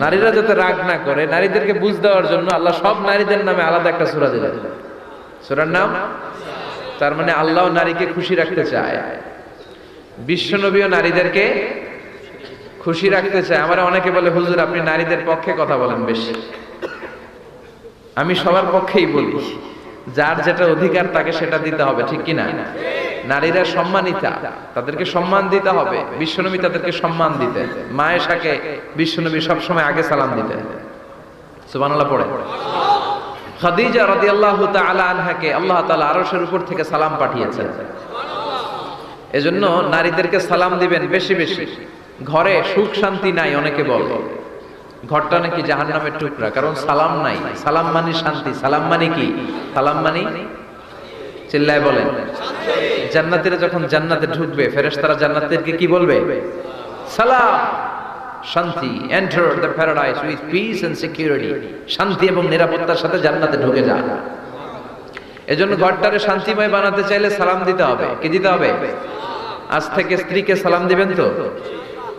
নারীরা যাতে রাগ না করে, নারীদেরকে বুঝ দেওয়ার জন্য আল্লাহ সব নারীদের নামে আলাদা একটা সূরা দিলেন। সূরার নাম, তার মানে আল্লাহ নারীকে খুশি রাখতে চায়, বিশ্বনবীও নারীদেরকে খুশি রাখতে চায়। আমরা অনেকে বলে, হুজুর আপনি নারীদের পক্ষে কথা বলেন বেশি। আমি সবার পক্ষেই বলি, যার যেটা অধিকার তাকে সেটা দিতে হবে, ঠিক কিনা? নারীরা সম্মানিতা, তাদেরকে সম্মান দিতে হবে। বিশ্বনবী তাদেরকে সম্মান দিতেন। মায়েশাকে বিশ্বনবী সবসময় আগে সালাম দিতেন। সুবহানাল্লাহ পড়ে। খাদিজা রাদিয়াল্লাহু তাআলা আনহাকে আল্লাহ তাআলা আরশের উপর থেকে সালাম পাঠিয়েছেন। এজন্য নারীদেরকে সালাম দিবেন বেশি বেশি। ঘরে সুখ শান্তি নাই, অনেকে বলে ঘরটা নাকি জাহান্নামের টুকরা, কারণ সালাম নাই। সালাম মানে শান্তি। সালাম মানে কি? সালাম মানে, চিল্লায় বলেন, জান্নাতীরা যখন জান্নাতে ঢুকবে, ফেরেশতারা জান্নাতীদেরকে কি বলবে? সালাম, শান্তি। Enter the paradise with peace and security. শান্তি এবং নিরাপত্তার সাথে জান্নাতে ঢুকে যান। এজন্য ঘরটারে শান্তিময় বানাতে চাইলে সালাম দিতে হবে। কি দিতে হবে? আজ থেকে স্ত্রীকে সালাম দিবেন তো?